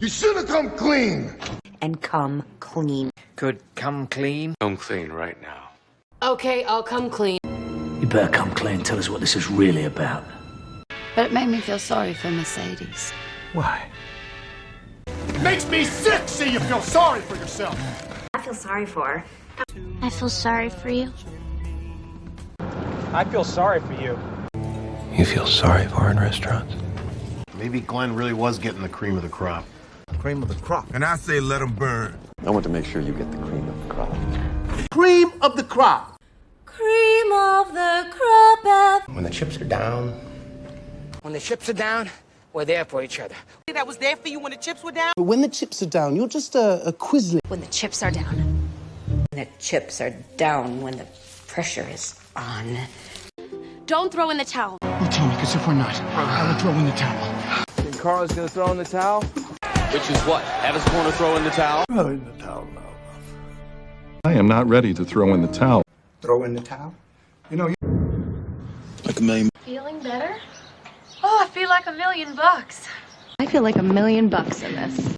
You should have come clean. And come clean. Could come clean. Come clean right now. Okay, I'll come clean. You better come clean, tell us what this is really about. But it made me feel sorry for Mercedes. Why? Makes me sick seeing you feel sorry for yourself. I feel sorry for her. I feel sorry for you. I feel sorry for you. You feel sorry for her in restaurants? Maybe Glenn really was getting the cream of the crop. Cream of the crop. And I say let him burn. I want to make sure you get the cream of the crop. Cream of the crop. Cream of the crop. When the chips are down. When the chips are down, we're there for each other. That was there for you when the chips were down? But when the chips are down, you're just a quisling. When the chips are down. When the chips are down, when the pressure is on. Don't throw in the towel. Well, tell me, because if we're not, I will throw in the towel. Think Carla's gonna throw in the towel? Which is what? Eva's going to throw in the towel? Throw in the towel now. I am not ready to throw in the towel. Throw in the towel? You know, Like a million. Feeling better? Oh, I feel like $1 million. I feel like $1 million in this.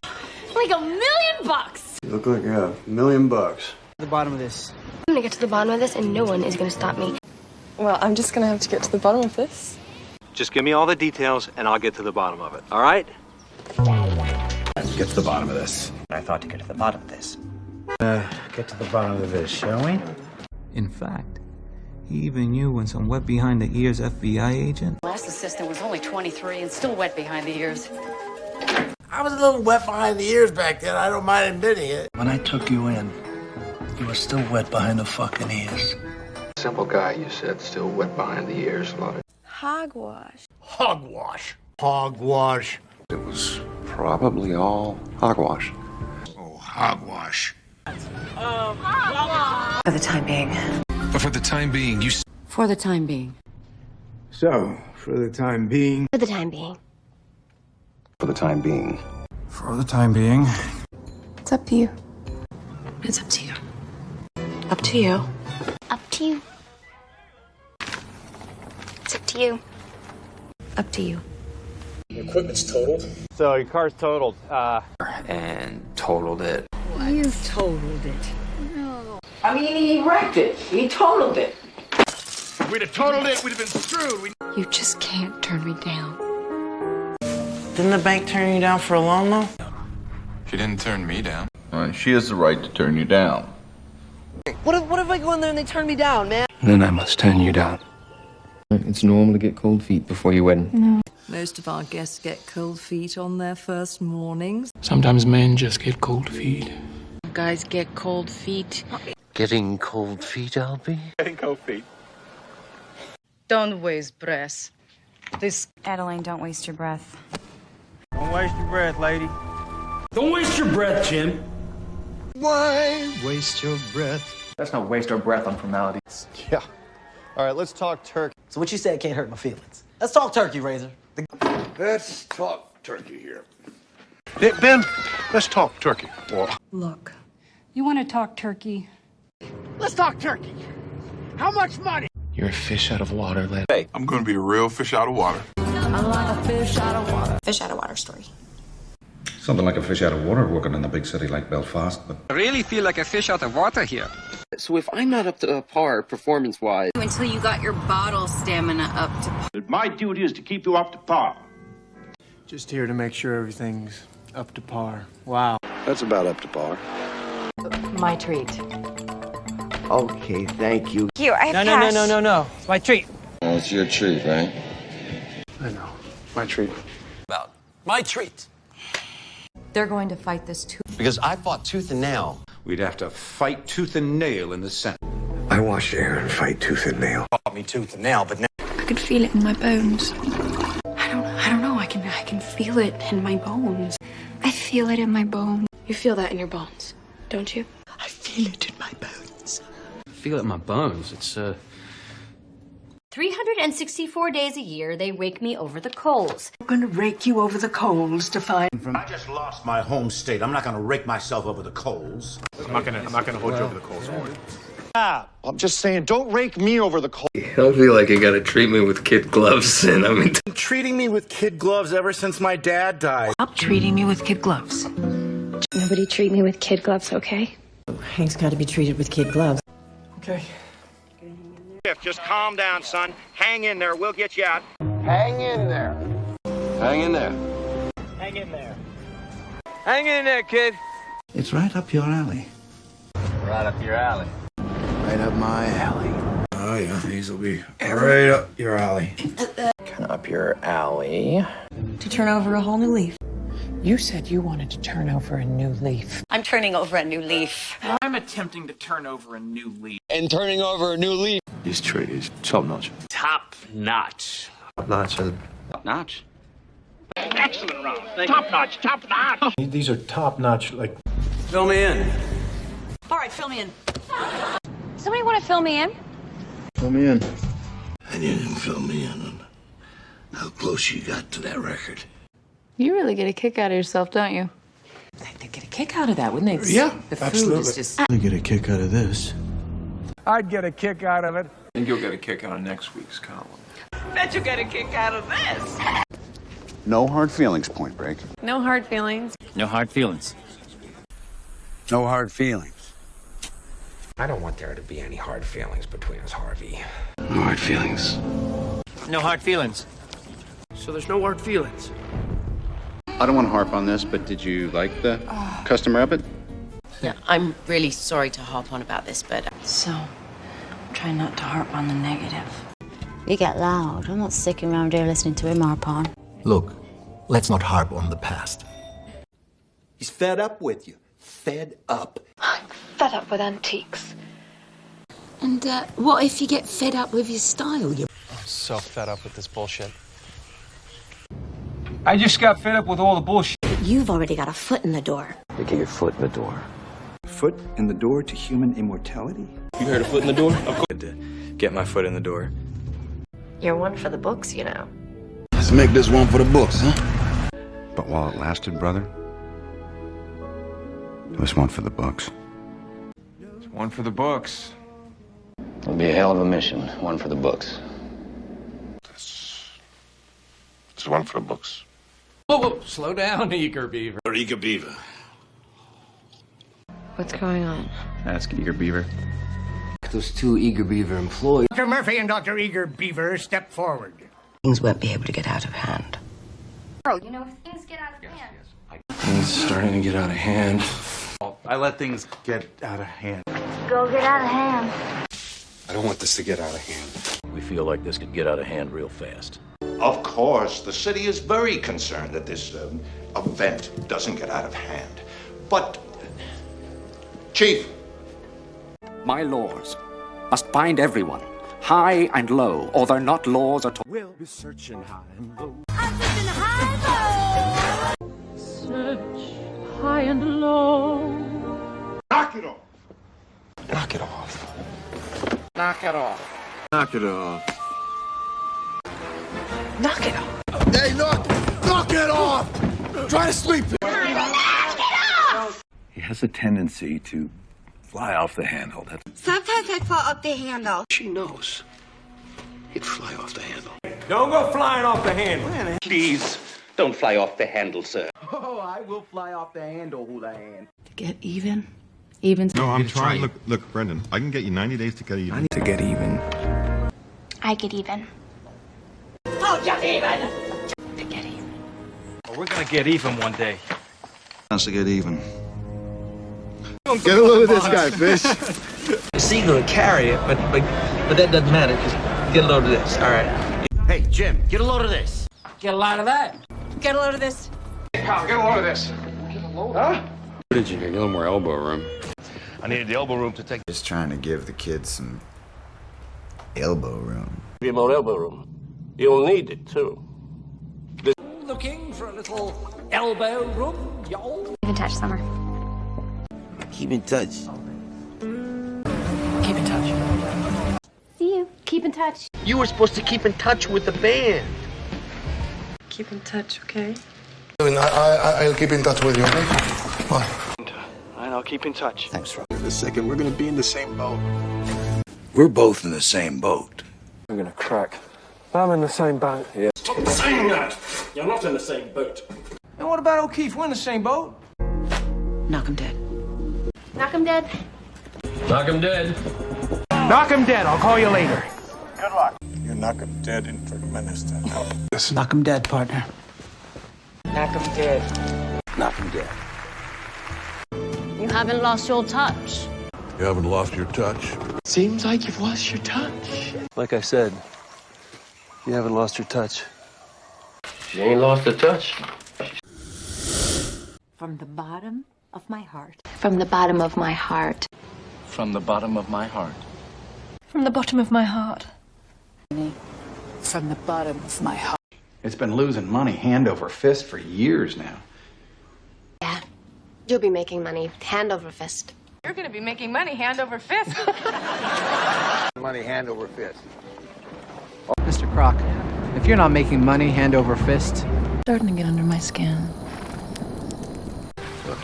Like $1 million! You look like $1 million. The bottom of this. I'm gonna get to the bottom of this and no one is gonna stop me. Well, I'm just gonna have to get to the bottom of this. Just give me all the details and I'll get to the bottom of it, all right? Get to the bottom of this. I thought to get to the bottom of this. Get to the bottom of this, shall we? In fact, he even knew when some wet behind the ears FBI agent. Last assistant was only 23 and still wet behind the ears. I was a little wet behind the ears back then. I don't mind admitting it. When I took you in, you were still wet behind the fucking ears. Simple guy, you said, still wet behind the ears. A lot of... Hogwash. Hogwash. Hogwash. It was probably all hogwash. Oh, hogwash. For the time being. But for the time being, you... For the time being. So, for the time being. For the time being. For the time being. For the time being. It's up to you. It's up to you. Up to you. Up to you. It's up to you. Up to you. Your equipment's totaled. So your car's totaled. And totaled it. You totaled it. No. I mean, he wrecked it. He totaled it. If we'd have totaled it, we'd have been screwed. You just can't turn me down. Didn't the bank turn you down for a loan, though? She didn't turn me down. She has the right to turn you down. What if I go in there and they turn me down, man? Then I must turn you down. It's normal to get cold feet before your wedding. No. Most of our guests get cold feet on their first mornings. Sometimes men just get cold feet. Guys get cold feet. Getting cold feet, Albie? Getting cold feet. Don't waste breath. This. Adeline, don't waste your breath. Don't waste your breath, lady. Don't waste your breath, Jim. Why waste your breath? Let's not waste our breath on formalities. Yeah. All right, let's talk turkey. So what you said can't hurt my feelings. Let's talk turkey, Razor. Let's talk turkey here. Ben, let's talk turkey. Look. You want to talk turkey? Let's talk turkey. How much money? You're a fish out of water, lad. Hey, I'm gonna be a real fish out of water. I'm like a fish out of water. Fish out of water story. Something like a fish out of water working in a big city like Belfast, but... I really feel like a fish out of water here. So if I'm not up to par performance-wise... Until you got your bottle stamina up to... My duty is to keep you up to par. Just here to make sure everything's up to par. Wow. That's about up to par. My treat. Okay, thank you. You, I have No. It's my treat. Well, it's your treat, right? I know. My treat. About my treat. They're going to fight this too. Because I fought tooth and nail. We'd have to fight tooth and nail in the Senate. I watched Aaron fight tooth and nail. Fought me tooth and nail, but now... I could feel it in my bones. I don't know. I can feel it in my bones. I feel it in my bones. You feel that in your bones, don't you? I feel it in my bones. I feel it in my bones. It's, 364 days a year, they rake me over the coals. I'm gonna rake you over the coals to find... I just lost my home state. I'm not gonna rake myself over the coals. I'm not gonna hold you over the coals for it. I'm just saying, don't rake me over the coals. I don't feel like you gotta treat me with kid gloves, and I'm in Treating me with kid gloves ever since my dad died. Stop treating me with kid gloves. Nobody treat me with kid gloves, okay? Hank's got to be treated with kid gloves. Okay. Just calm down, son. Hang in there. We'll get you out. Hang in there. Hang in there. Hang in there. Hang in there, kid. It's right up your alley. Right up your alley. Right up my alley. Oh yeah, these will be right up your alley. Up your alley. To turn over a whole new leaf. You said you wanted to turn over a new leaf. I'm turning over a new leaf. I'm attempting to turn over a new leaf. And turning over a new leaf. This tree is top notch. Top notch. Top notch. Top notch. Excellent, Ron. Top notch. Top notch. These are top-notch, like... Fill me in. All right, fill me in. Somebody want to fill me in? Fill me in. And you didn't fill me in on how close you got to that record. You really get a kick out of yourself, don't you? They'd get a kick out of that, wouldn't they? Yeah, the food absolutely. is just... I get a kick out of this. I'd get a kick out of it. I think you'll get a kick out of next week's column. Bet you get a kick out of this. No hard feelings, Point Break. No hard feelings. No hard feelings. No hard feelings. I don't want there to be any hard feelings between us, Harvey. No hard feelings. No hard feelings. So there's no hard feelings. I don't want to harp on this, but did you like the custom rabbit? Yeah, I'm really sorry to harp on about this, but... So, try not to harp on the negative. You get loud. I'm not sticking around here listening to him harp on. Look, let's not harp on the past. He's fed up with you. Fed up. I'm fed up with antiques. And what if you get fed up with your style? I'm so fed up with this bullshit. I just got fed up with all the bullshit. You've already got a foot in the door. You get your foot in the door. Foot in the door to human immortality? You heard a foot in the door? Of course. To get my foot in the door. You're one for the books, you know. Let's make this one for the books, huh? But while it lasted, brother, it was one for the books. It's one for the books. It'll be a hell of a mission. One for the books. It's one for the books. Whoa, slow down, Eager Beaver. Or Eager Beaver. What's going on? Ask Eager Beaver. Those two Eager Beaver employees. Dr. Murphy and Dr. Eager Beaver step forward. Things won't be able to get out of hand. You know, if things get out of hand. It's starting to get out of hand. I let things get out of hand. Go get out of hand. I don't want this to get out of hand. We feel like this could get out of hand real fast. Of course, the city is very concerned that this event doesn't get out of hand. But, Chief. My laws must bind everyone, high and low, or they're not laws at all. We'll be searching high and low. Search high and low. Knock it off. Knock it off. Knock it off. Knock it off. Knock it off. Hey, knock it off! Try to sleep. He has a tendency to fly off the handle. Sometimes I fall off the handle. She knows. He'd fly off the handle. Don't go flying off the handle. Please, don't fly off the handle, sir. Oh, I will fly off the handle, hula hand. To get even? Even? No, I'm trying. Look, Brendan, I can get you 90 days to get even. I need to get even. I get even. To get even. Well, we're gonna get even one day. Wants to get even. Get a load of this guy, Fish. See, you're gonna carry it, but that doesn't matter. Just get a load of this. All right. Hey, Jim, get a load of this. Get a lot of that. Get a load of this. Hey, pal, get a load of this. Huh? What did you need? A little more elbow room. I needed the elbow room to take. Just trying to give the kids some elbow room. Be more elbow room. You'll need it, too. Looking for a little elbow room, y'all. Keep in touch, Summer. Keep in touch. Keep in touch. See you. Keep in touch. You were supposed to keep in touch with the band. Keep in touch, okay? I'll keep in touch with you, okay? Bye. And I'll keep in touch. Thanks, Rob. in a second. We're gonna be in the same boat. We're both in the same boat. I'm gonna crack. I'm in the same boat. Yeah. Stop saying that! You're not in the same boat. And what about O'Keefe? We're in the same boat. Knock him dead. Knock him dead. Knock him dead. Knock him dead. I'll call you later. Good luck. You knock him dead, Interpersonal. Knock him dead, partner. Knock him dead. Knock him dead. You haven't lost your touch. You haven't lost your touch? Seems like you've lost your touch. Like I said, you haven't lost your touch. She ain't lost the touch. From the bottom of my heart. From the bottom of my heart. From the bottom of my heart. From the bottom of my heart. From the bottom of my heart. It's been losing money hand over fist for years now. Yeah. You'll be making money hand over fist. You're gonna be making money hand over fist. Money hand over fist. Mr. Croc, if you're not making money hand over fist... Starting to get under my skin.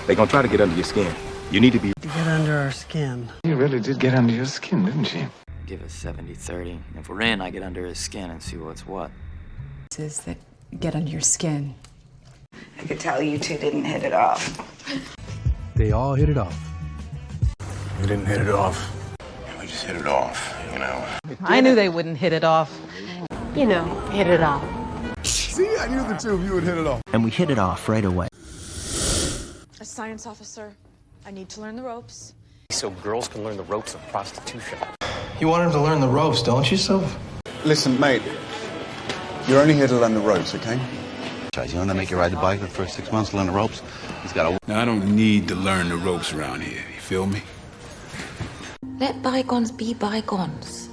They're gonna try to get under your skin. You need to be... To get under our skin. You really did get under your skin, didn't she? Give us 70-30. If we're in, I get under his skin and see what's what. Is that get under your skin. I could tell you two didn't hit it off. They all hit it off. We didn't hit it off. We just hit it off, you know. I knew they wouldn't hit it off. You know, hit it off. See, I knew the two of you would hit it off. And we hit it off right away. A science officer. I need to learn the ropes. So girls can learn the ropes of prostitution. You want him to learn the ropes, don't you, Sylv? Listen, mate. You're only here to learn the ropes, okay? You want to make you ride the bike for the first 6 months to learn the ropes? He's got to... Now, I don't need to learn the ropes around here. You feel me? Let bygones be bygones.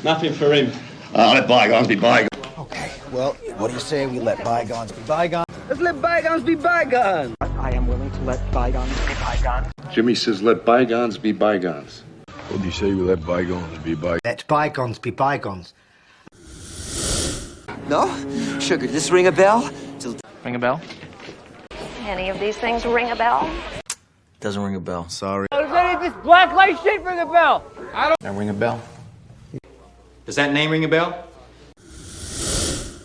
Nothing for him. Let bygones be bygones. Okay, well, what do you say we let bygones be bygones? Let's let bygones be bygones. I am willing to let bygones be bygones. Jimmy says let bygones be bygones. What do you say we let bygones be bygones? Let bygones be bygones. No? Sugar, does this ring a bell? Ring a bell? Any of these things ring a bell? Doesn't ring a bell. Sorry. Does any of this black light shit ring a bell? That ring a bell? Does that name ring a bell?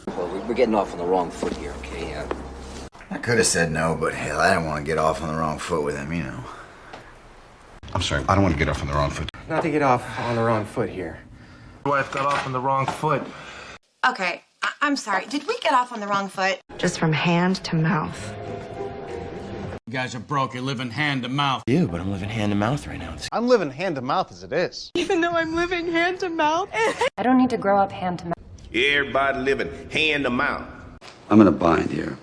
Well, we're getting off on the wrong foot here, okay? I could have said no, but hell, I didn't want to get off on the wrong foot with him, you know. I'm sorry, I don't want to get off on the wrong foot. Not to get off on the wrong foot here. Wife got off on the wrong foot. Okay, I'm sorry. Did we get off on the wrong foot? Just from hand to mouth. You guys are broke. You're living hand to mouth. Yeah, but I'm living hand to mouth right now. I'm living hand to mouth as it is. Even though I'm living hand to mouth? I don't need to grow up hand to mouth. Everybody living hand to mouth. I'm in a bind here.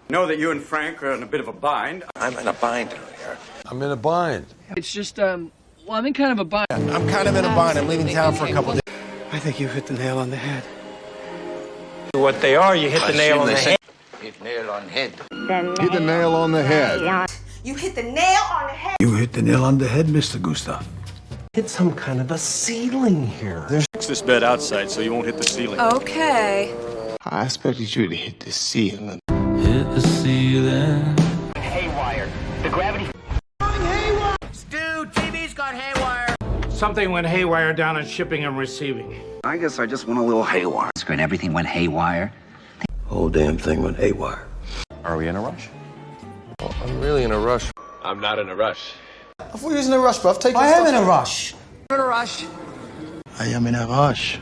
Know that you and Frank are in a bit of a bind. I'm in a bind here. I'm in a bind. It's just, well, I'm in kind of a bind. I'm kind of in a bind. I'm leaving town for a couple days. I think you hit the nail on the head. What they are, you hit the nail on the head. Hit nail on head. Hit the nail on the head. You hit the nail on the head. You hit the nail on the head, Mr. Gustav. Hit some kind of a ceiling here. Fix this bed outside so you won't hit the ceiling. Okay. I expected you to hit the ceiling. Hit the ceiling. Haywire. The gravity. Stu, TV's got haywire. Something went haywire down in shipping and receiving. I guess I just went a little haywire. Screen, everything went haywire. Whole damn thing went haywire. Are we in a rush? Well, I'm really in a rush. I'm not in a rush. I thought you was in a rush, bruv. Take your I stuff. am in a rush. In a rush. I am in a rush.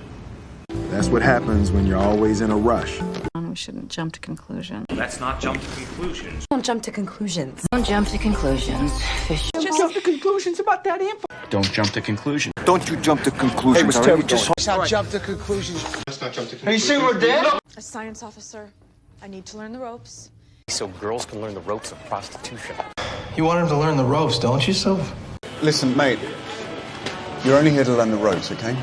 That's what happens when you're always in a rush. We shouldn't jump to conclusions. Let's not jump to conclusions. Don't jump to conclusions. Don't jump to conclusions. Fish. Just jump to conclusions about that info. Don't jump to conclusions. Don't you jump to conclusions. Hey, let's not jump to conclusions. Let's not jump to Are you saying we're dead? A science officer. I need to learn the ropes. So girls can learn the ropes of prostitution. You want him to learn the ropes, don't you, Sylv? Listen, mate. You're only here to learn the ropes, okay?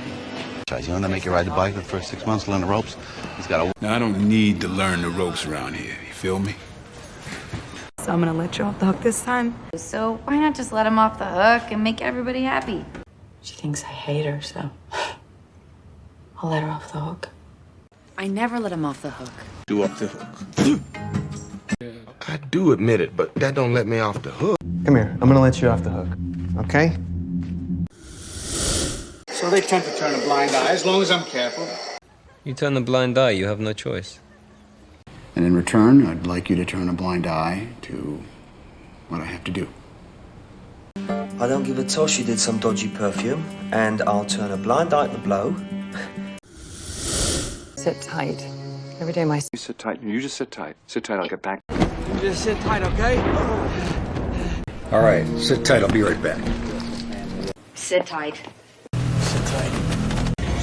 You want to make you ride the bike for the first 6 months to learn the ropes? He's got to... Now, I don't need to learn the ropes around here. You feel me? So I'm gonna let you off the hook this time. So why not just let him off the hook and make everybody happy? She thinks I hate her, so I'll let her off the hook. I never let him off the hook. Do up the hook. I do admit it, but that don't let me off the hook. Come here. I'm gonna let you off the hook. okay? So they tend to turn a blind eye as long as I'm careful. You turn a blind eye, you have no choice. And in return, I'd like you to turn a blind eye to what I have to do. I don't give a toss you did some dodgy perfume, and I'll turn a blind eye to blow. Sit tight. Every day my... You sit tight. You just sit tight. Sit tight, I'll get back. Just sit tight, okay? All right, sit tight. I'll be right back. Sit tight. Sit tight.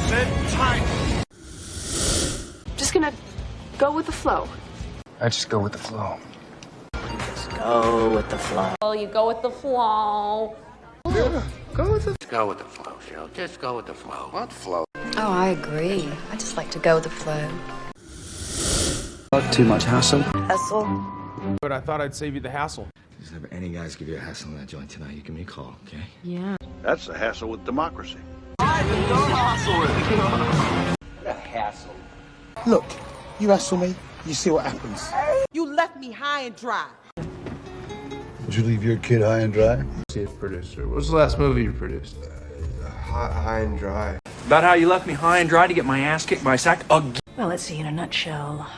Sit tight. Just gonna go with the flow. I just go with the flow. Just go with the flow. Oh, you go with the flow. Yeah, go with the... Just go with the flow, Phil. Just go with the flow. What flow? Oh, I agree. I just like to go with the flow. Not too much hassle. Hustle. But I thought I'd save you the hassle. If there's ever any guys give you a hassle in that joint tonight, you give me a call, okay? Yeah. That's the hassle with democracy. What a hassle. Look, you hassle me, you see what happens. You left me high and dry. Did you leave your kid high and dry? Producer. What was the last movie you produced? High and dry. About how you left me high and dry to get my ass kicked by a sack again. Well, let's see, in a nutshell,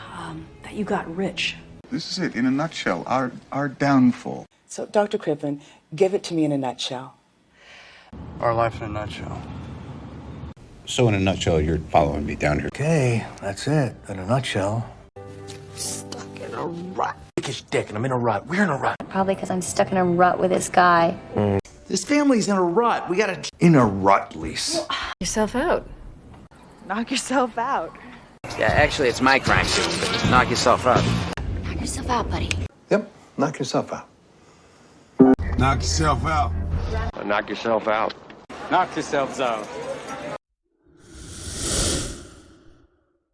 that you got rich. This is it, in a nutshell, our downfall. So, Dr. Crippen, give it to me in a nutshell. Our life in a nutshell. So in a nutshell, you're following me down here. Okay, that's it. In a nutshell. Stuck in a rut. His dick, and I'm in a rut. We're in a rut. Probably because I'm stuck in a rut with this guy. This family's in a rut. We gotta... In a rut, Lise. Yourself out. Knock yourself out. Yeah, actually, it's my crime, too. But knock yourself out. Knock yourself out, buddy. Yep, knock yourself out. Knock yourself out. Knock yourself out. Knock yourselves out.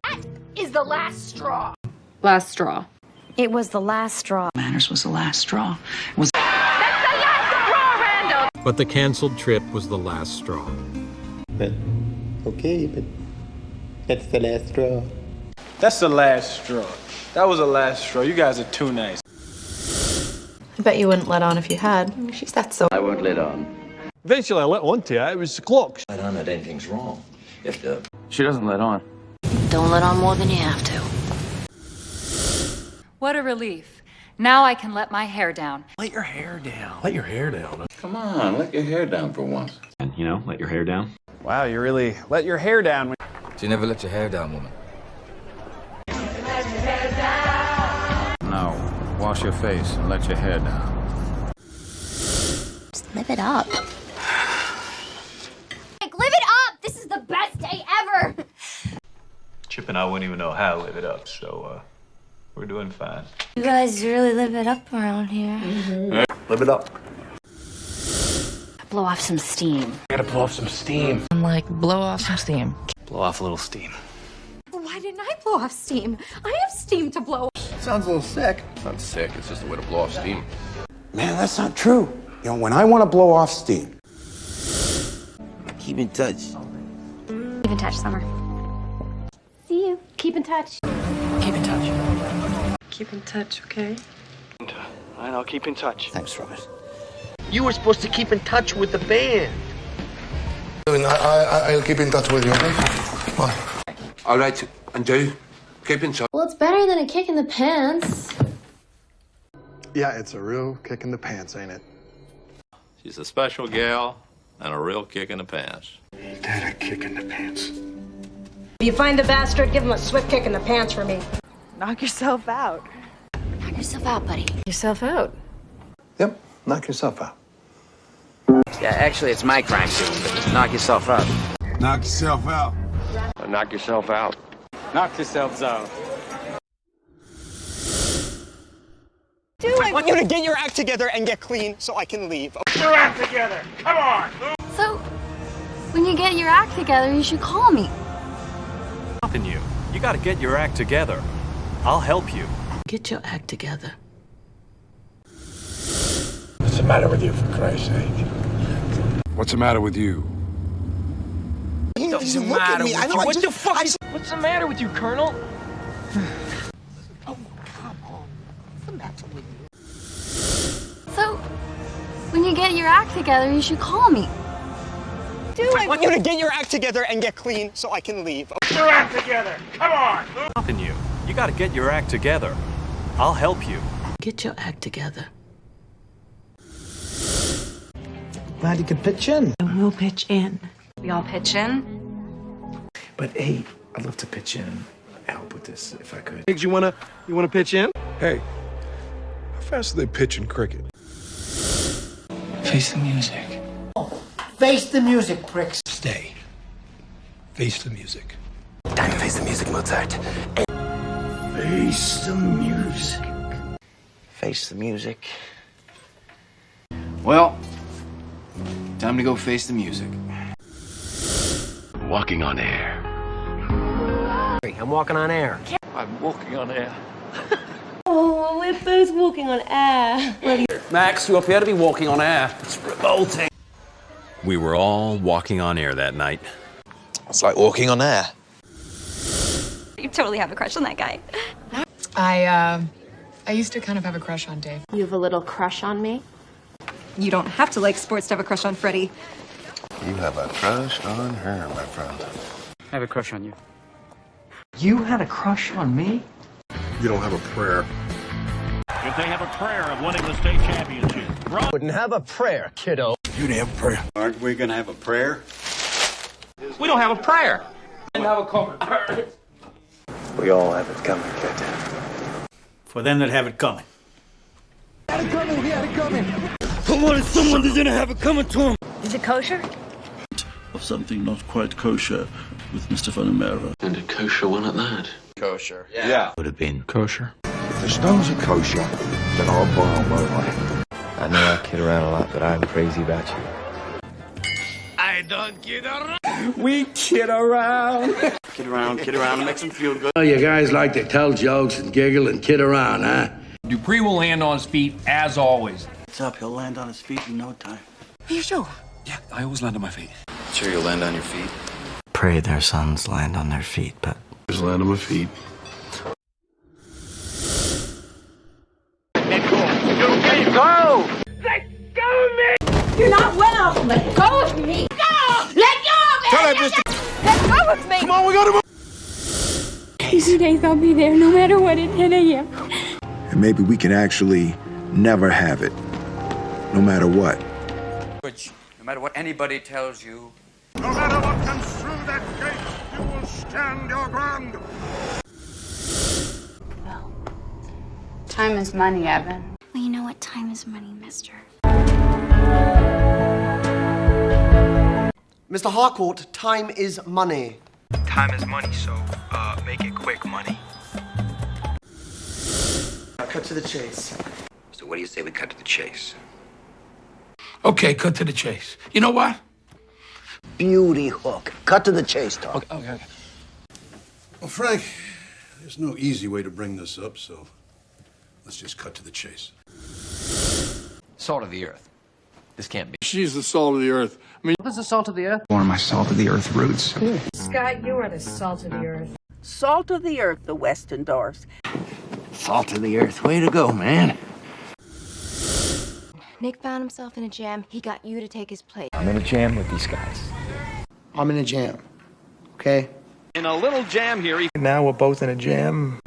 That is the last straw. Last straw. It was the last straw. Manners was the last straw. That's the last straw, Randall! But the canceled trip was the last straw. But that's the last straw. That's the last straw. That was the last straw. You guys are too nice. I bet you wouldn't let on if you had. She's that so. I won't let on. Eventually I let on to you. It was the clocks. I don't know that anything's wrong. If the... She doesn't let on. Don't let on more than you have to. What a relief. Now I can let my hair down. Let your hair down. Let your hair down. Come on, let your hair down for once. And, you know, let your hair down. Wow, you really let your hair down. So you never let your hair down, woman. No, wash your face and let your hair down. Just live it up. Like, live it up! This is the best day ever! Chip and I wouldn't even know how to live it up, so, we're doing fine. You guys really live it up around here. Live it up. Blow off some steam. Gotta blow off some steam. I'm like, blow off some steam. Blow off a little steam. Why didn't I blow off steam? I have steam to blow. Sounds a little sick. It's not sick, it's just a way to blow off steam. Man, that's not true. You know, when I want to blow off steam. Keep in touch. Keep in touch, Summer. See you. Keep in touch. Keep in touch. Keep in touch, okay? Alright, I'll keep in touch. Thanks, Robert. You were supposed to keep in touch with the band. I'll keep in touch with you, okay? Bye. All right, and do keep in touch. Well, it's better than a kick in the pants. Yeah, it's a real kick in the pants, ain't it? She's a special gal and a real kick in the pants. That a kick in the pants. If you find the bastard, give him a swift kick in the pants for me. Knock yourself out. Knock yourself out, buddy. Yourself out. Yep, knock yourself out. Yeah, actually, it's my crime, too. But knock yourself out. Knock yourself out. Knock yourself out. Knock yourselves out. I want you to get your act together and get clean so I can leave. Get your act together. Come on. So, when you get your act together, you should call me. Nothing you. You gotta get your act together. I'll help you. Get your act together. What's the matter with you, for Christ's sake? What's the matter with you? What's the matter with you? What the fuck? What's the matter with you, Colonel? Oh, come on. What's the matter with you? So, When you get your act together, you should call me. I want you to get your act together and get clean so I can leave. Get your act together. Come on. Nothing you. You gotta get your act together. I'll help you. Get your act together. Glad you could pitch in. And we'll pitch in. We all pitch in. But hey, I'd love to pitch in and help with this if I could. You wanna pitch in? Hey, how fast do they pitch in cricket? Face the music. Face the music, pricks. Stay. Face the music. Time to face the music, Mozart. Face the music. Face the music. Well, time to go face the music. Walking on air. I'm walking on air. I'm walking on air. Oh, we're both walking on air. Max, you appear to be walking on air. It's revolting. We were all walking on air that night. It's like walking on air. You totally have a crush on that guy. I used to kind of have a crush on Dave. You have a little crush on me? You don't have to like sports to have a crush on Freddie. You have a crush on her, my friend. I have a crush on you. You had a crush on me? You don't have a prayer. If they have a prayer of winning the state championship. Wouldn't have a prayer, kiddo. You didn't have a prayer. Aren't we gonna have a prayer? We don't have a prayer. And have a coffee. We all have it coming, kid. For them that have it coming. He had it coming. I wanted someone that didn't have it coming to him. Is it kosher? Of something not quite kosher with Mr. Vanamera. And a kosher one at that. Kosher. Yeah. Would have been kosher. If the stones are kosher, then I'll boil my life. I know I kid around a lot, but I'm crazy about you. I don't kid around. We kid around. Kid around and make them feel good. You guys like to tell jokes and giggle and kid around, huh? Dupree will land on his feet as always. What's up? He'll land on his feet in no time. Are you sure? Yeah, I always land on my feet. Sure you'll land on your feet? Pray their sons land on their feet, but... Just land on my feet. Go! Let go of me! You're not well! Let go of me! Go! Let go of me! Tell that bitch Let go of me! Come on, we gotta move! Casey days I'll be there no matter what at 10 a.m. And maybe we can actually never have it. No matter what. No matter what anybody tells you. No matter what comes through that gate, you will stand your ground. Time is money, Evan. Well, you know what? Time is money, mister. Mr. Harcourt, time is money. Time is money, so make it quick, money. Cut to the chase. So what do you say we cut to the chase? Okay, cut to the chase. You know what? Beauty hook. Cut to the chase, dog. Okay. Well, Frank, there's no easy way to bring this up, so let's just cut to the chase. Salt of the earth. This can't be. She's the salt of the earth. I mean, What is the salt of the earth? One of my salt of the earth roots. Scott, you are the salt of the earth. Salt of the earth, the West endorsed. Salt of the earth. Way to go, man. Nick found himself in a jam. He got you to take his place. I'm in a jam with these guys. I'm in a jam. Okay? In a little jam here. Now we're both in a jam.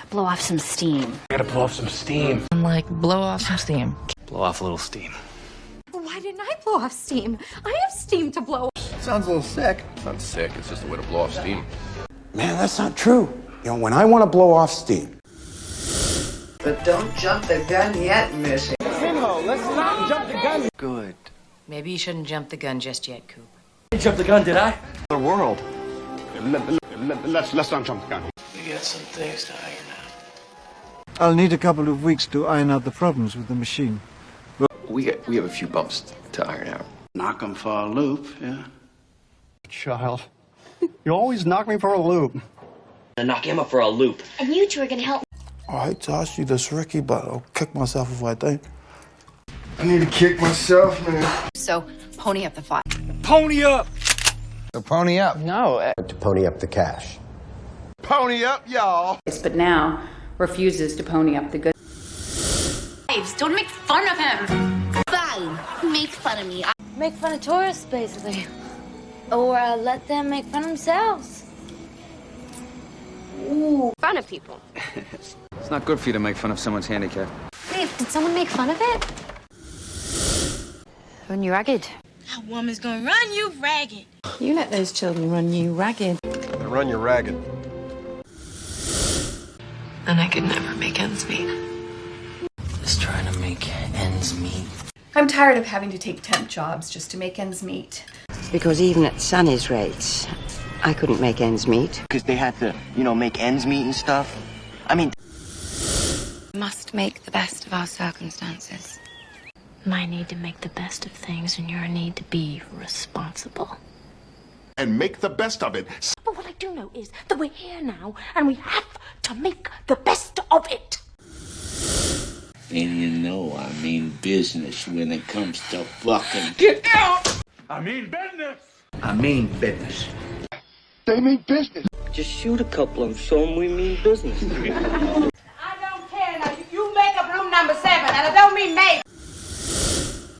Blow off some steam. I gotta blow off some steam. I'm like, blow off some steam. Blow off a little steam. Why didn't I blow off steam? I have steam to blow. Sounds a little sick. It's not sick, it's just a way to blow off steam. Man, that's not true. You know, when I want to blow off steam. But don't jump the gun yet, Missy. Finho, let's not jump the gun. Good. Maybe you shouldn't jump the gun just yet, Coop. I didn't jump the gun, did I? The world. Let's not jump the gun. We got some things to iron out. I'll need a couple of weeks to iron out the problems with the machine. We have a few bumps to iron out. Knock 'em for a loop, yeah. Child, you always knock me for a loop. I knock him up for a loop. And you two are gonna help. I hate to ask you this, Ricky, but I'll kick myself if I don't. I need to kick myself, man. So, pony up the fight. Pony up! So pony up. No. To pony up the cash. Pony up, y'all. But now refuses to pony up the good. lives. Don't make fun of him. Fine, make fun of me. Make fun of tourists, basically. Or let them make fun of themselves. Ooh, fun of people. It's not good for you to make fun of someone's handicap. Babe, did someone make fun of it? Run you ragged. That woman's gonna run you ragged. You let those children run you ragged. They run you ragged. And I could never make ends meet. Just trying to make ends meet. I'm tired of having to take temp jobs just to make ends meet. Because even at Sonny's rates, I couldn't make ends meet. Because they had to, make ends meet and stuff. I mean... We must make the best of our circumstances. My need to make the best of things and your need to be responsible. And make the best of it. But what I do know is that we're here now, and we have to make the best of it. And you know I mean business when it comes to fucking... Get out! I mean business. I mean business. They mean business. Just shoot a couple and show them we mean business. I don't care now. You make up room number 7, and I don't mean make.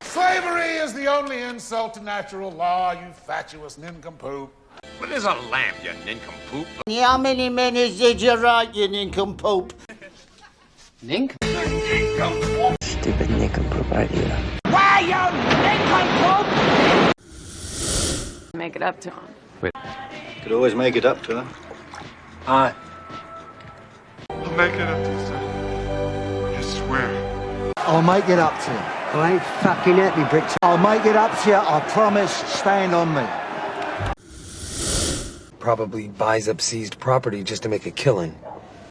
Slavery is the only insult to natural law, you fatuous nincompoop. What is a lamp, you nincompoop? How many minutes did you write, you nincompoop? Nincompoop? Stupid nincompoop idea. Why, you nincompoop? Make it up to him. Could always make it up to her. Aye. I'll make it up to you, son. I swear. I'll make it up to you. I ain't fucking happy, Bricks. I'll make it up to you, I promise. Stand on me. Probably buys up seized property just to make a killing.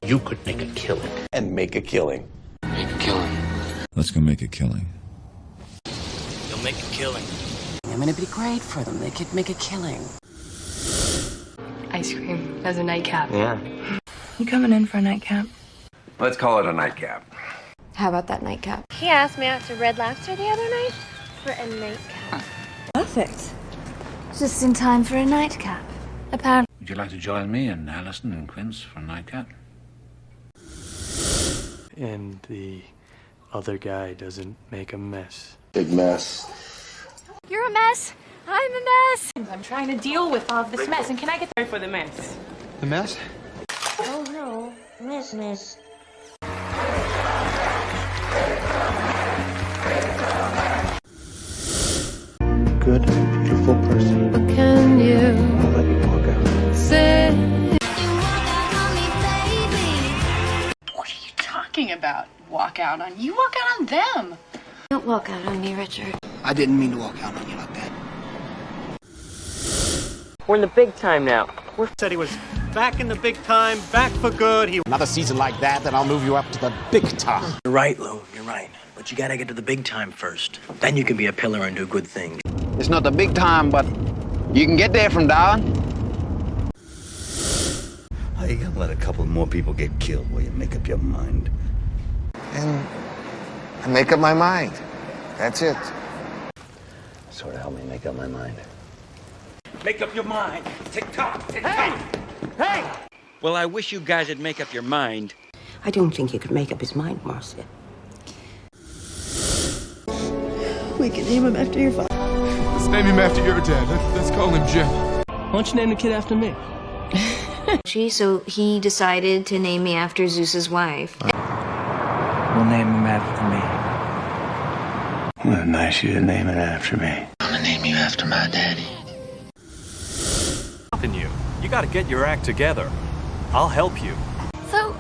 You could make a killing. And make a killing. Make a killing. Let's go make a killing. You'll make a killing. I'm gonna be great for them. They could make a killing. Ice cream as a nightcap. Yeah. You coming in for a nightcap? Let's call it a nightcap. How about that nightcap? He asked me out to Red Lobster the other night for a nightcap. Perfect. Just in time for a nightcap. Apparently. Would you like to join me and Alison and Quince for a nightcap? And the other guy doesn't make a mess. Big mess. You're a mess. I'm a mess. I'm trying to deal with all of this mess, and can I get there for the mess? The mess? Oh no, miss. Good, beautiful person. Can you I'll let you walk out. Say. What are you talking about? Walk out on you? Walk out on them. Don't walk out on me, Richard. I didn't mean to walk out on you like that. We're in the big time now. Said he was back in the big time, back for good. Another season like that, then I'll move you up to the big time. You're right, Lou. You're right. But you gotta get to the big time first. Then you can be a pillar and do good things. It's not the big time, but you can get there from down. How you gonna let a couple more people get killed while you make up your mind? And I make up my mind. That's it. Sort of help me make up my mind. Make up your mind. Tick-tock, tick-tock. Hey! Well, I wish you guys would make up your mind. I don't think he could make up his mind, Marcia. We can name him after your father. Let's name him after your dad. Let's call him Jim. Why don't you name the kid after me? So he decided to name me after Zeus's wife. We'll name him after me. Well, nice you to name it after me. I'm gonna name you after my daddy. You gotta get your act together. I'll help you. So,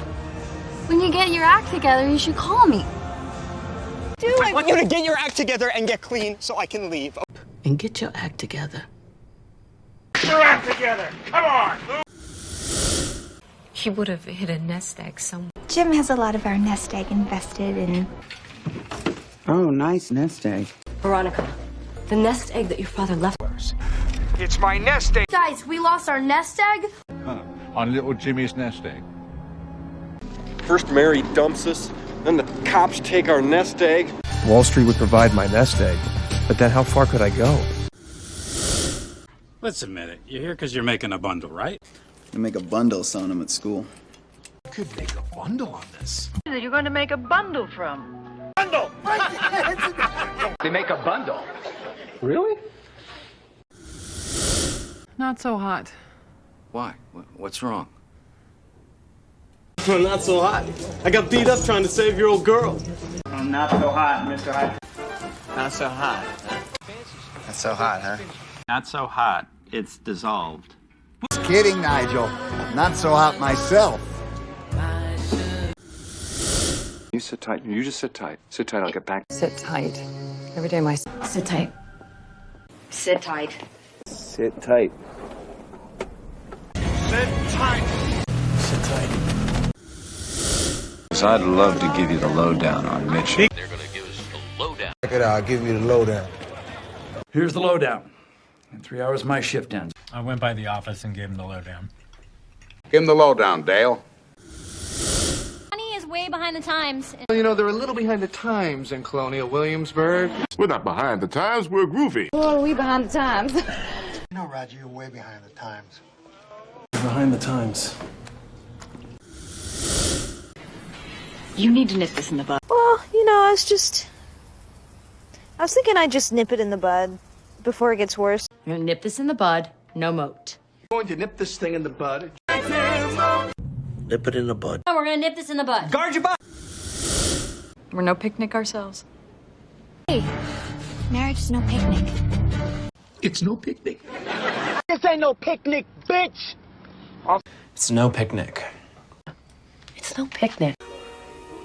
when you get your act together, you should call me. I want you to get your act together and get clean so I can leave. And get your act together. Get your act together. Come on, Lou. He would have hid a nest egg somewhere. Jim has a lot of our nest egg invested in. Oh, nice nest egg. Veronica, the nest egg that your father left. It's my nest egg. Guys, we lost our nest egg? On little Jimmy's nest egg. First Mary dumps us, then the cops take our nest egg. Wall Street would provide my nest egg, but then how far could I go? Let's admit it. You're here because you're making a bundle, right? You make a bundle selling them at school. Could make a bundle on this. That you're going to make a bundle from. Bundle! They make a bundle. Really? Not so hot. Why? What's wrong? Not so hot. I got beat up trying to save your old girl. Not so hot, Mr. Hot. Not so hot. Not so hot, huh? Not so hot. It's dissolved. Just kidding, Nigel. Not so hot myself. You sit tight. You just sit tight. Sit tight. I'll get back. Sit tight. Every day, my sit tight. Sit tight. Sit tight. Sit tight. Sit tight. So I'd love to give you the lowdown on Mitchell. They're going to give us the lowdown. Check it out. I'll give you the lowdown. Here's the lowdown. In 3 hours, my shift ends. I went by the office and gave him the lowdown. Give him the lowdown, Dale. Money is way behind the times. Well, you know, they're a little behind the times in Colonial Williamsburg. We're not behind the times, we're groovy. Well, are we behind the times? No, Roger, you're way behind the times. Behind the times. You need to nip this in the bud. Well, you know, I was thinking I'd just nip it in the bud before it gets worse. You're gonna nip this in the bud, no moat. Going to nip this thing in the bud. Nip it in the bud. Oh, we're gonna nip this in the bud. Guard your butt. We're no picnic ourselves. Hey, marriage is no picnic. It's no picnic. This ain't no picnic, bitch! It's no picnic. It's no picnic.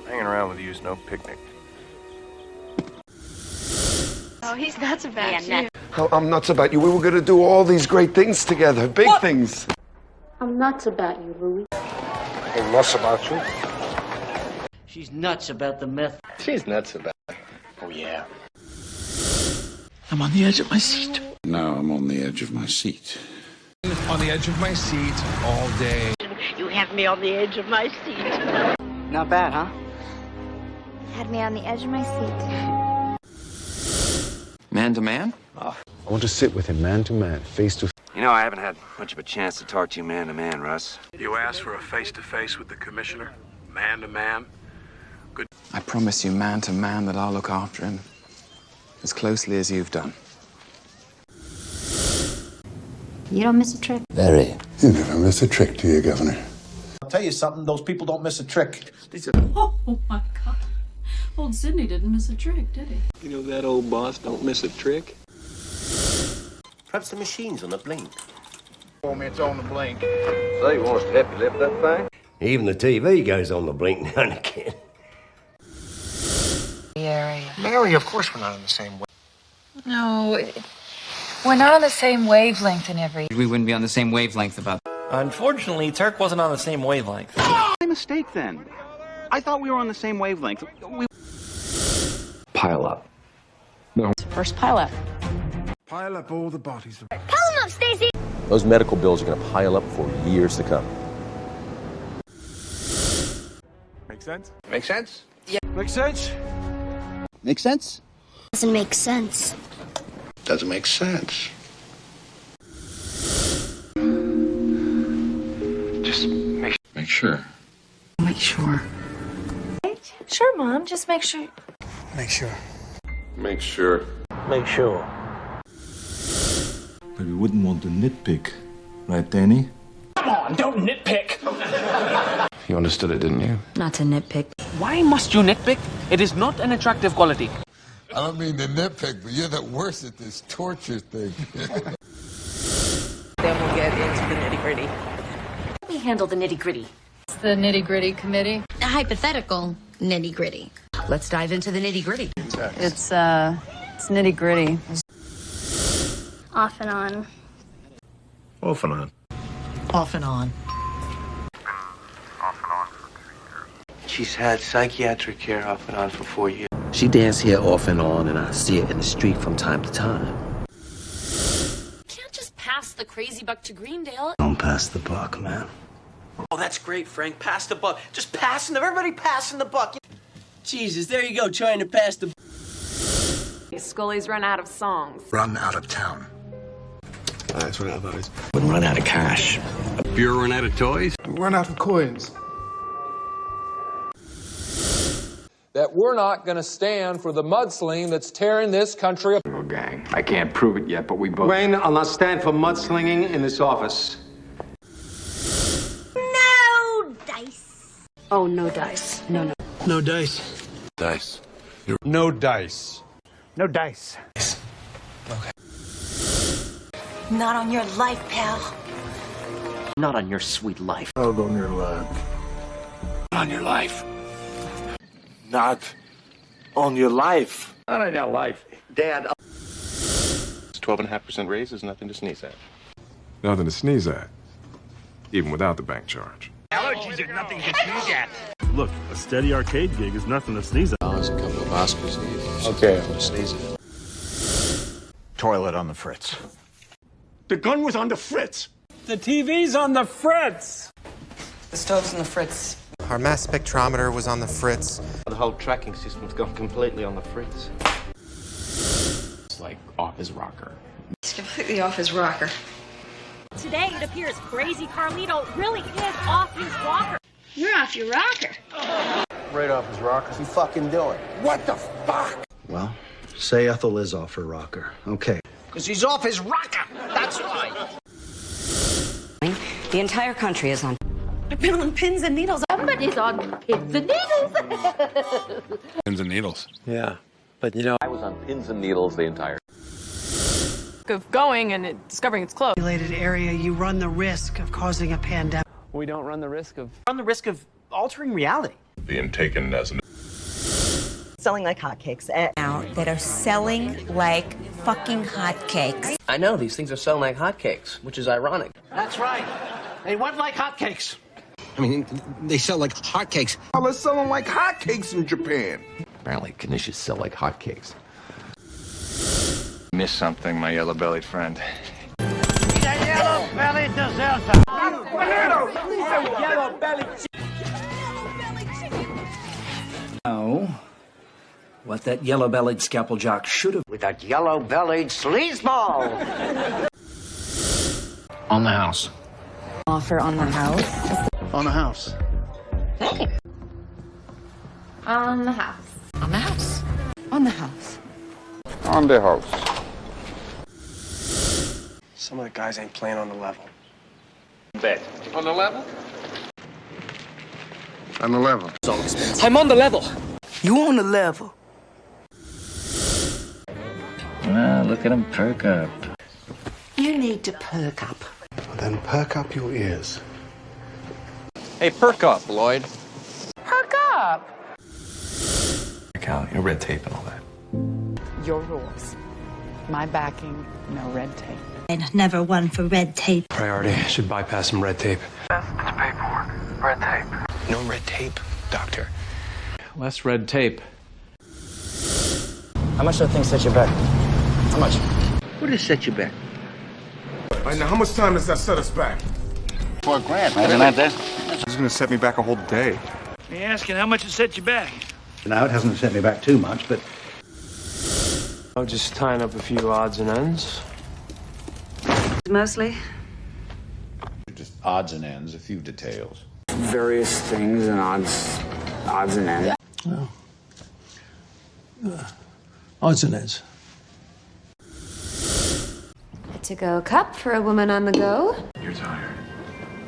Hanging around with you is no picnic. Oh, he's nuts about you. I'm nuts about you. We were going to do all these great things together. Big things. I'm nuts about you, Louis. I'm nuts about you. She's nuts about the myth. She's nuts about it. Oh, yeah. I'm on the edge of my seat. Now I'm on the edge of my seat. On the edge of my seat all day. You have me on the edge of my seat. Not bad, huh? Had me on the edge of my seat. Man to man? I want to sit with him man to man, face to face. You know, I haven't had much of a chance to talk to you man to man, Russ. You asked for a face-to-face with the commissioner? Man to man? Good. I promise you, man to man, that I'll look after him as closely as you've done. You don't miss a trick. Very. You never miss a trick, do you, Governor? I'll tell you something, those people don't miss a trick. Oh my God. Old Sidney didn't miss a trick, did he? You know that old boss don't miss a trick? Perhaps the machine's on the blink. For me, it's on the blink. So you want us to help you lift that thing? Even the TV goes on the blink now and again. Mary, of course we're not in the same way. No, we're not on the same wavelength in every... We wouldn't be on the same wavelength about... Unfortunately, Turk wasn't on the same wavelength. My mistake then. I thought we were on the same wavelength. Pile up. First pile up. Pile up all the bodies. Pull him up, Stacy! Those medical bills are going to pile up for years to come. Make sense? Make sense? Make sense? Make sense? Doesn't make sense. Doesn't make sense. Just make sure. Make sure. Sure, Mom. Just make sure. Make sure. Make sure. Make sure. But we wouldn't want to nitpick, right, Danny? Come on, don't nitpick. You understood it, didn't you? Not to nitpick. Why must you nitpick? It is not an attractive quality. I don't mean to nitpick, but you're the worst at this torture thing. Then we'll get into the nitty-gritty. Let me handle the nitty-gritty. It's the nitty-gritty committee. A hypothetical nitty-gritty. Let's dive into the nitty-gritty. It's nitty-gritty. Off and on. Off and on. Off and on. She's had psychiatric care off and on for 4 years. She dances here off and on, and I see her in the street from time to time. Can't just pass the crazy buck to Greendale. Don't pass the buck, man. Oh, that's great, Frank. Pass the buck. Just passing everybody passing the buck. Jesus, there you go, trying to pass the... Scully's run out of songs. Run out of town. That's what I thought is. Wouldn't run out of cash. Beer run out of toys? Run out of coins. that we're not going to stand for the mudslinging that's tearing this country apart. Oh, gang, I can't prove it yet, but we both... Wayne, I'll not stand for mudslinging in this office. No dice. Oh, no dice. No, no. No dice. Dice. No dice. No dice. Okay. Not on your life, pal. Not on your sweet life. Not on your life. On your life. Not on your life. Not on your life. Dad. 12.5% raise is nothing to sneeze at. Nothing to sneeze at, even without the bank charge. Allergies are nothing to sneeze at. Look, a steady arcade gig is nothing to sneeze at. There's a couple of Oscars needed. Okay. To sneeze at. Toilet on the fritz. The gun was on the fritz. The TV's on the fritz. The stove's on the fritz. Our mass spectrometer was on the fritz. The whole tracking system's gone completely on the fritz. It's like off his rocker. It's completely off his rocker. Today it appears crazy Carlito really is off his rocker. You're off your rocker. Right off his rocker. You fucking do it. What the fuck? Well, say Ethel is off her rocker. Okay. Because he's off his rocker. That's why. The entire country is on. I've been on pins and needles. Somebody's on pins and needles. Pins and needles. Yeah, but you know, I was on pins and needles the entire... Of going and discovering it's closed. Area, you run the risk of causing a pandemic. we don't run the risk of Altering reality. Being taken as an... Selling like hotcakes. Now that are selling like fucking hotcakes. I know, these things are selling like hotcakes, which is ironic. That's right. They went like hotcakes. I mean, they sell like hotcakes. Oh, they're selling like hotcakes in Japan. Apparently, Knishes sell like hotcakes. Missed something, my yellow-bellied friend. The yellow-bellied deserter. Yellow-bellied Oh. What that yellow-bellied scalpel jock should have... With that yellow-bellied sleazeball. On the house. Offer on the house. On the house. On the house. On the house. On the house. On the house. some of the guys ain't playing on the level. Bet. On the level? On the level. I'm on the level. You on the level? Look at him perk up. You need to perk up. Well, then perk up your ears. Hey, perk up, Lloyd. Perk up. Account, you know, red tape and all that. Your rules. My backing, no red tape. And never one for red tape. Priority should bypass some red tape. It's paperwork. Red tape. No red tape, Doctor. Less red tape. How much do things set you back? How much? What does set you back? All right, now how much time does that set us back? $4 grand, right? Isn't that there? This is gonna set me back a whole day. You're asking how much it set you back? Now, it hasn't set me back too much, but... I'm just tying up a few odds and ends. Mostly. Just odds and ends, a few details. Various things and odds and ends. Well, odds and ends. To-go cup for a woman on the go. You're tired.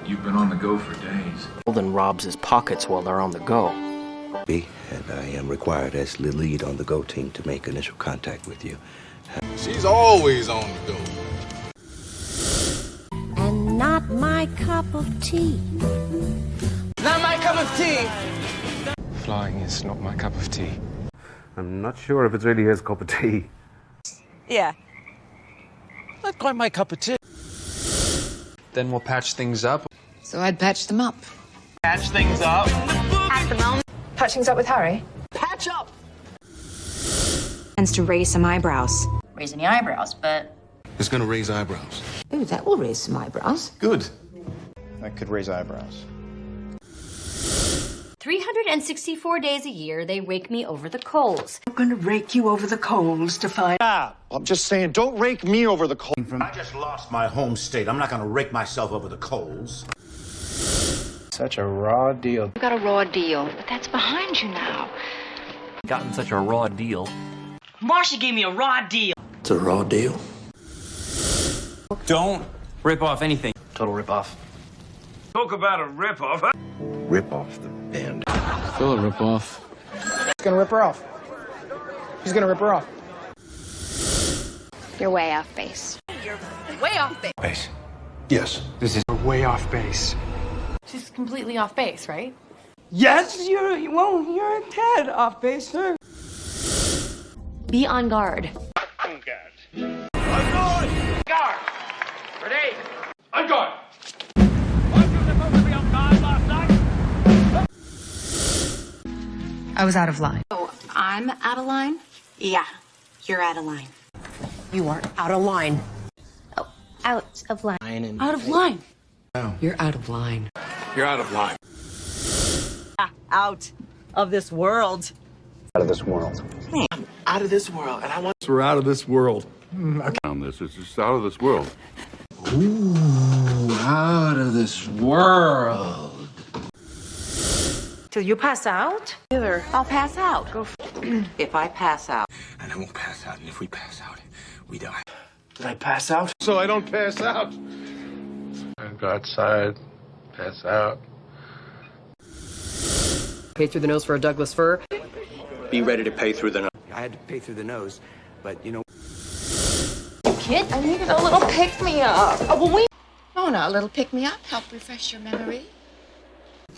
You've been on the go for days. Then robs his pockets while they're on the go. And I am required as the lead on the Go team to make initial contact with you. She's always on the go. And not my cup of tea. Not my cup of tea! Flying is not my cup of tea. I'm not sure if it's really his cup of tea. Yeah. Not quite my cup of tea. Then we'll patch things up. So I'd patch them up. Patch things up. At the moment. Patch things up with Harry. Patch up. Tends to raise some eyebrows. Raising the eyebrows, but... It's gonna raise eyebrows. Ooh, that will raise some eyebrows. Good. That could raise eyebrows. 364 days a year, they rake me over the coals. I'm gonna rake you over the coals to find out. I'm just saying, don't rake me over the coals. I just lost my home state. I'm not gonna rake myself over the coals. Such a raw deal. You've got a raw deal, but that's behind you now. Gotten such a raw deal. Marcia gave me a raw deal. It's a raw deal. Don't rip off anything. Total rip off. Talk about a rip off, huh? Rip off the band. Still a rip off. He's gonna rip her off. He's gonna rip her off. You're way off base. You're way off base. Base. Yes. This is way off base. She's completely off base, right? Yes, you're a tad off base, sir. Be on guard. On guard. On guard! Guard! Ready? On guard! I was out of line. Oh, I'm out of line? Yeah, you're out of line. You are out of line. Oh, out of line. Out of line. You're out of line. You're out of line. Out of this world. Out of this world. I'm out of this world, and I want. We're out of this world. This is just out of this world. Ooh, out of this world. Till you pass out? I'll pass out. If I pass out. And I won't pass out, and if we pass out, we die. Did I pass out? So I don't pass out. I go outside, pass out. Pay through the nose for a Douglas fir. Be ready to pay through the nose. I had to pay through the nose, but you know. Kid, I needed a little pick-me-up. Oh, well, we... Oh, no, a little pick-me-up. Help refresh your memory.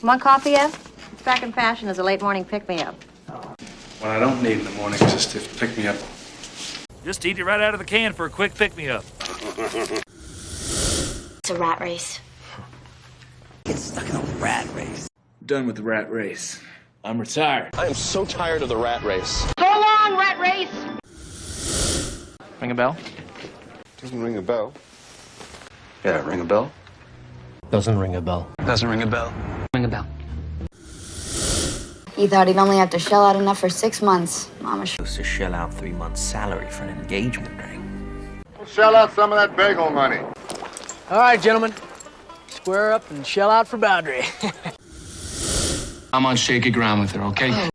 Want coffee yet? It's back in fashion as a late morning pick-me-up. What I don't need in the morning is just to pick me up. Just eat it right out of the can for a quick pick-me-up. It's a rat race. Get stuck in a rat race. Done with the rat race. I'm retired. I am so tired of the rat race. Go along, rat race! Ring a bell? Doesn't ring a bell. Yeah, ring a bell. Doesn't ring a bell. Doesn't ring a bell. Ring a bell. He thought he'd only have to shell out enough for 6 months. Mama Supposed to shell out 3 months' salary for an engagement ring. Shell out some of that bagel money. All right, gentlemen. Square up and shell out for boundary. I'm on shaky ground with her, okay?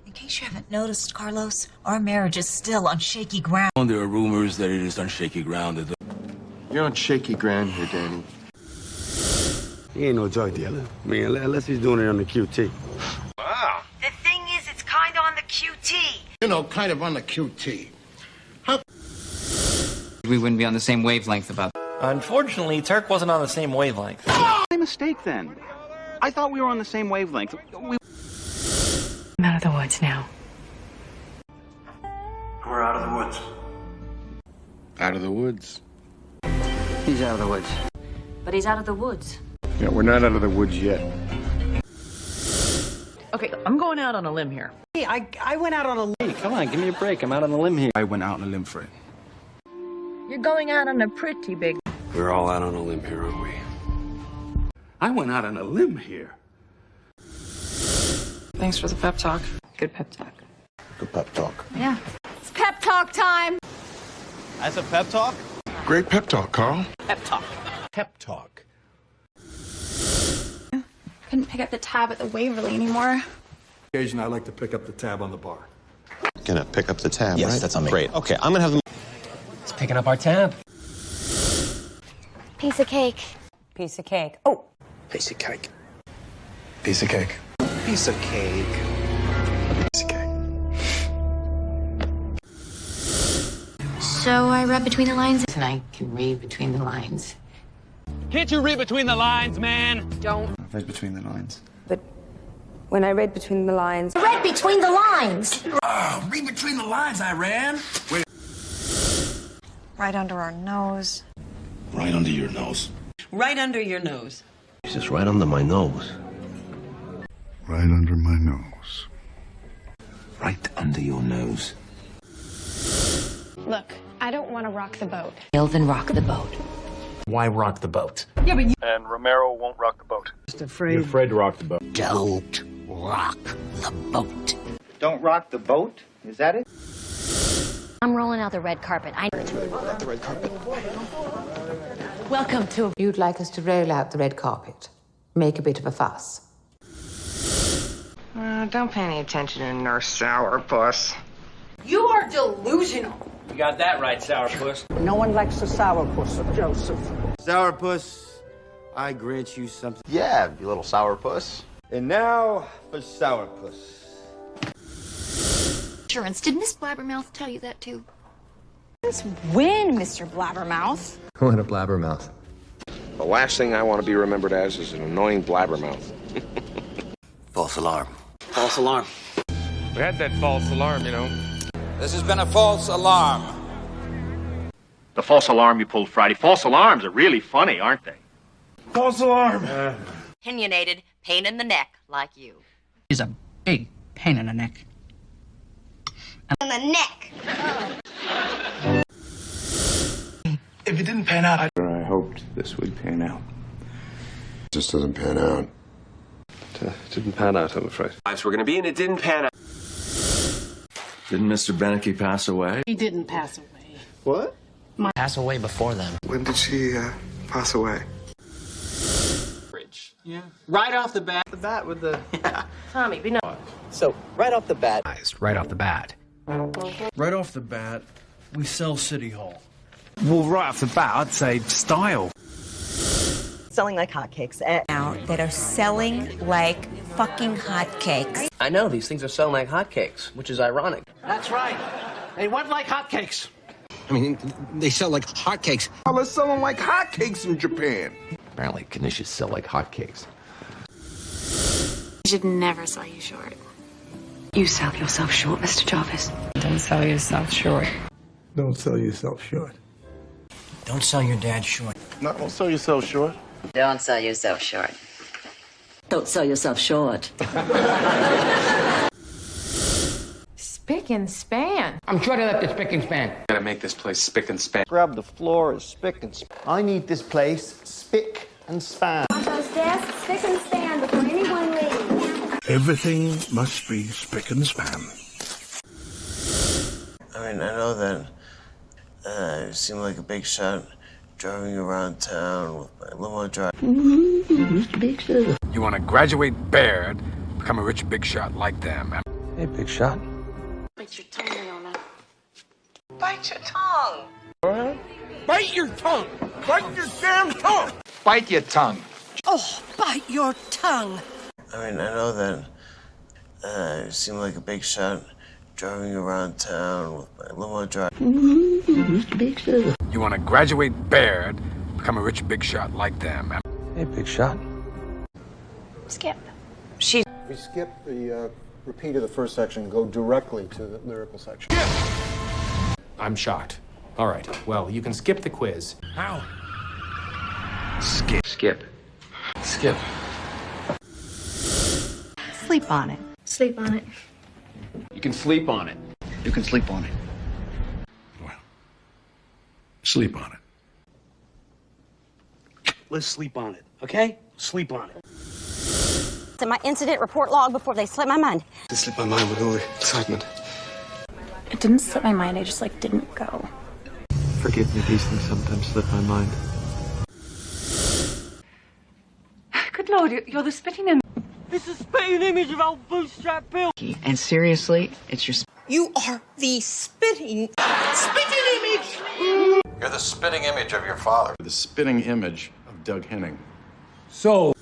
In case you haven't noticed, Carlos, our marriage is still on shaky ground. There are rumors that it is on shaky ground. You're on shaky ground here, Danny. He ain't no drug dealer. I mean, unless he's doing it on the QT. Wow. The thing is, it's kind of on the QT. You know, kind of on the QT. We wouldn't be on the same wavelength about. Unfortunately, Turk wasn't on the same wavelength. My mistake, then. I thought we were on the same wavelength. I'm out of the woods now. We're out of the woods. Out of the woods. He's out of the woods. But he's out of the woods. Yeah, we're not out of the woods yet. Okay, I'm going out on a limb here. Hey, I went out on a limb. Hey, come on, give me a break. I'm out on the limb here. I went out on a limb for it. You're going out on a pretty big... We're all out on a limb here, aren't we? I went out on a limb here. Thanks for the pep talk. Good pep talk. Good pep talk. Yeah. It's pep talk time! That's a pep talk? Great pep talk, Carl. Pep talk. Pep talk. Couldn't pick up the tab at the Waverly anymore. Occasionally, I like to pick up the tab on the bar. Gonna pick up the tab, Yes, right? that's on me. Great. Okay, I'm gonna have them. It's picking up our tab. Piece of cake. Piece of cake. Oh! Piece of cake. Piece of cake. Piece of cake. Piece of cake. So I read between the lines. And I can read between the lines. Can't you read between the lines, man? Don't. I read between the lines. But when I read between the lines... Read between the lines! Oh, read between the lines, I ran. Wait. Right under our nose. Right under your nose. Right under your nose. It's just right under my nose. Right under my nose. Right under your nose. Look, I don't want to rock the boat. Then rock the boat. Why rock the boat? Yeah, but you... And Romero won't rock the boat. Just afraid... You're afraid to rock the boat. Don't rock the boat. Don't rock the boat? Is that it? I'm rolling out the red carpet. The red carpet. Welcome to... You'd like us to roll out the red carpet. Make a bit of a fuss. Don't pay any attention to Nurse Sourpuss. You are delusional. You got that right, Sourpuss. No one likes a sourpuss, Joseph. Sourpuss, I grant you something. Yeah, you little sourpuss. And now for Sourpuss. Insurance. Did Miss Blabbermouth tell you that too? Since when, Mr. Blabbermouth? What a blabbermouth. The last thing I want to be remembered as is an annoying blabbermouth. False alarm. False alarm. We had that false alarm, you know. This has been a false alarm. The false alarm you pulled Friday. False alarms are really funny, aren't they? False alarm. Opinionated, pain in the neck, like you. He's a big pain in the neck. In the neck. If it didn't pan out, I hoped this would pan out. It just doesn't pan out. It didn't pan out, I'm afraid. Lives were going to be, and it didn't pan out. Didn't Mr. Beneke pass away? He didn't pass away. What? Pass away before them. When did she pass away? Fridge. Yeah. Right off the bat. The bat with the... Tommy, be nice. So, right off the bat... Right off the bat. Right off the bat, we sell City Hall. Well, right off the bat, I'd say style. Selling like hotcakes. Now, that are selling like fucking hotcakes. I know, these things are selling like hotcakes, which is ironic. That's right. They went like hotcakes. I mean, they sell like hotcakes. Oh, they're selling like hotcakes in Japan. Apparently, Knishes sell like hotcakes. You should never sell you short. You sell yourself short, Mr. Jarvis. Don't sell yourself short. Don't sell yourself short. Don't sell your dad short. No, don't sell yourself short. Don't sell yourself short. Don't sell yourself short. Spick and span. I'm sure they left the spick and span. Gotta make this place spick and span. Grab the floor as spick and span. I need this place spick and span. On those desks, spick and span before anyone leaves. Everything must be spick and span. I mean, I know that you seem like a big shot driving around town with my limo driver. Mr. Big Shot. You want to graduate Baird, become a rich big shot like them. Hey, big shot. Bite your tongue, Leona. Bite your tongue. What? Bite your tongue. Bite your damn tongue. Bite your tongue. Oh, bite your tongue. I mean, I know that you seem like a big shot driving around town with my limo driver. Mr. Big Shot. You want to graduate Baird, become a rich big shot like them. Hey, big shot. Skip. We skip the repeat of the first section and go directly to the lyrical section. I'm shocked. All right, well, you can skip the quiz. How? Skip. Skip. Skip. Sleep on it. Sleep on it. You can sleep on it. You can sleep on it. Well, sleep on it. Let's sleep on it, okay? Sleep on it. In my incident report log before they slipped my mind. It slipped my mind with all the excitement. It didn't slip my mind, I just didn't go. Forgive me, these things sometimes slip my mind. Good Lord, you're the spitting image. It's a spitting image of old Bootstrap Bill. And seriously, it's your... You are the spitting image. You're the spitting image of your father. The spitting image of Doug Henning. So,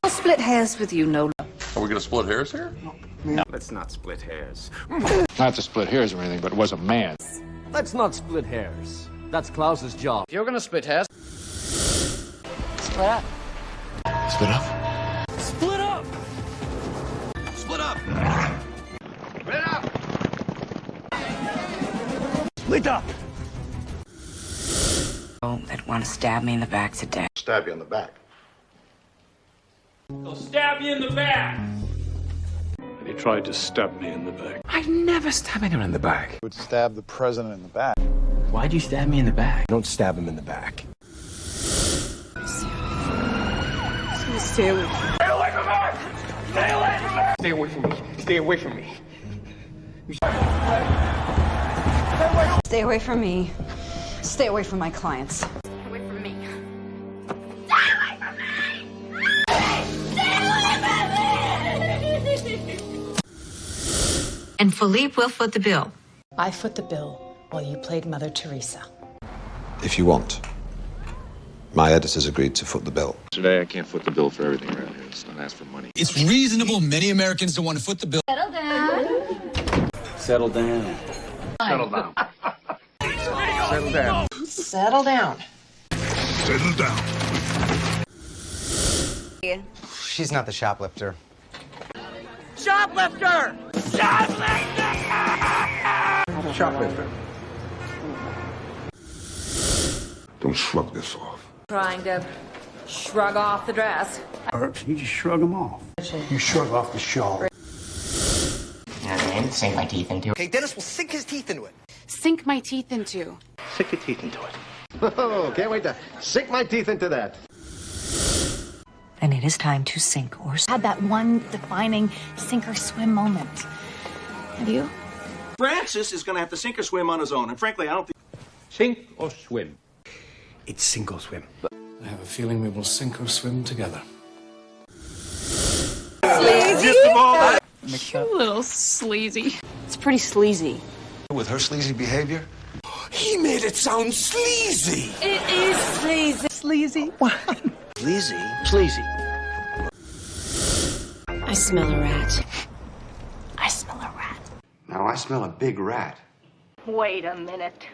I'll split hairs with you, no. Are we gonna split hairs here? No, let's not split hairs. Not to split hairs or anything, but it was a man. Let's not split hairs. That's Klaus's job. If you're gonna split hairs... Split up. Split up? Split up! Split up! Split up! Split up! Oh, that want to stab me in the back today. Stab you in the back. They'll stab you in the back. And he tried to stab me in the back. I'd never stab anyone in the back. Would stab the president in the back. Why'd you stab me in the back? Don't stab him in the back. Stay away from me. Stay away from me. Stay away from me. Stay away from me. Stay away from me. Stay away from me. Stay away from my clients. Stay away from me. Stay away from me! Stay away from me! And Philippe will foot the bill. I foot the bill while you played Mother Teresa. If you want. My editors agreed to foot the bill. Today I can't foot the bill for everything around here. Let's not ask for money. It's reasonable. Many Americans don't want to foot the bill. Settle down. Settle down. Settle down. Settle down. Settle down. Settle down. She's not the shoplifter. Shoplifter! Shoplifter. Don't shrug this off. Trying to shrug off the dress. You just shrug them off. You shrug off the shawl. And sink my teeth into it. Okay, Dennis will sink his teeth into it. Sink my teeth into. Stick your teeth into it. Oh, can't wait to sink my teeth into that. And it is time to sink or swim. Had that one defining sink or swim moment. Have you? Francis is going to have to sink or swim on his own. And frankly, I don't think... Sink or swim? It's sink or swim. I have a feeling we will sink or swim together. Sleazy? You little sleazy. It's pretty sleazy. With her sleazy behavior? He made it sound sleazy. It is sleazy. Sleazy? Sleazy? Sleazy. I smell a rat. I smell a rat. Now I smell a big rat. Wait a minute.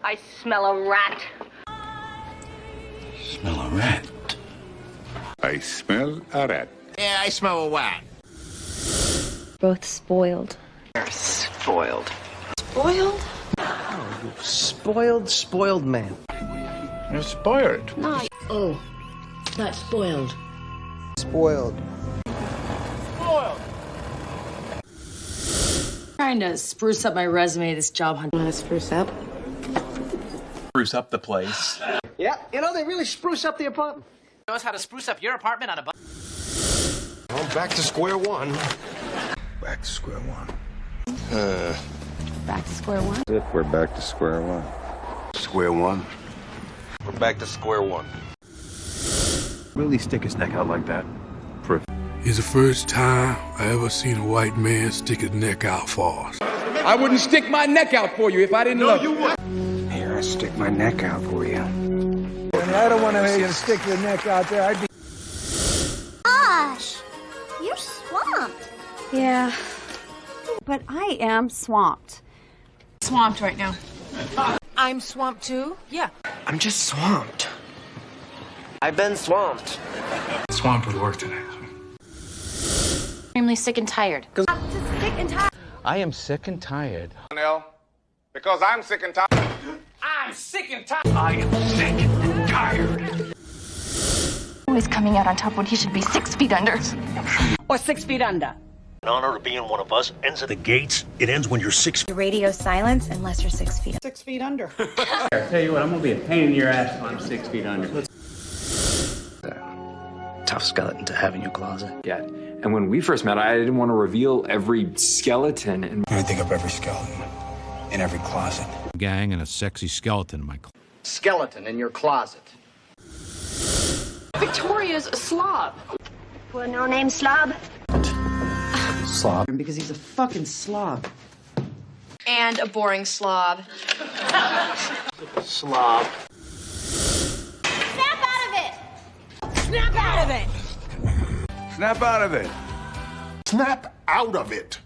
I smell a rat. Smell a rat. I smell a rat. Yeah, I smell a rat. Both spoiled. Spoiled. Spoiled? Spoiled man. You're spoiled. No. Oh, not spoiled. Spoiled. Trying to spruce up my resume this job hunt. Want to spruce up? Spruce up the place. Yeah, you know, they really spruce up the apartment. Knows how to spruce up your apartment on a... I'm back to square one. Back to square one. Back to square one. If we're back to square one. Square one. We're back to square one. Really stick his neck out like that? It's the first time I ever seen a white man stick his neck out for us. I wouldn't stick my neck out for you if I didn't love you. Here, I stick my neck out for you. I don't want to hear you stick your neck out there. I'd be... Gosh, you're swamped. Yeah, but I am swamped. Swamped right now. I'm swamped too? Yeah. I'm just swamped. I've been swamped. Swamped with work today. Extremely sick and tired. Sick and tired. I am sick and tired. Because I'm sick and tired. I'm sick and tired. I am sick and tired. Always coming out on top when he should be 6 feet under. Or 6 feet under. An honor to being one of us ends at the gates. It ends when you're 6 feet. Radio silence unless you're 6 feet. 6 feet under. I tell you what, I'm going to be a pain in your ass when I'm 6 feet under. Tough skeleton to have in your closet. Yeah. And when we first met, I didn't want to reveal every skeleton. And I dig up every skeleton in every closet. Gang and a sexy skeleton in my closet. Skeleton in your closet. Victoria's a slob. Well, no name slob. Slob. Because he's a fucking slob. And a boring slob. Slob. Snap out of it! Snap out of it! Snap out of it. Snap out of it.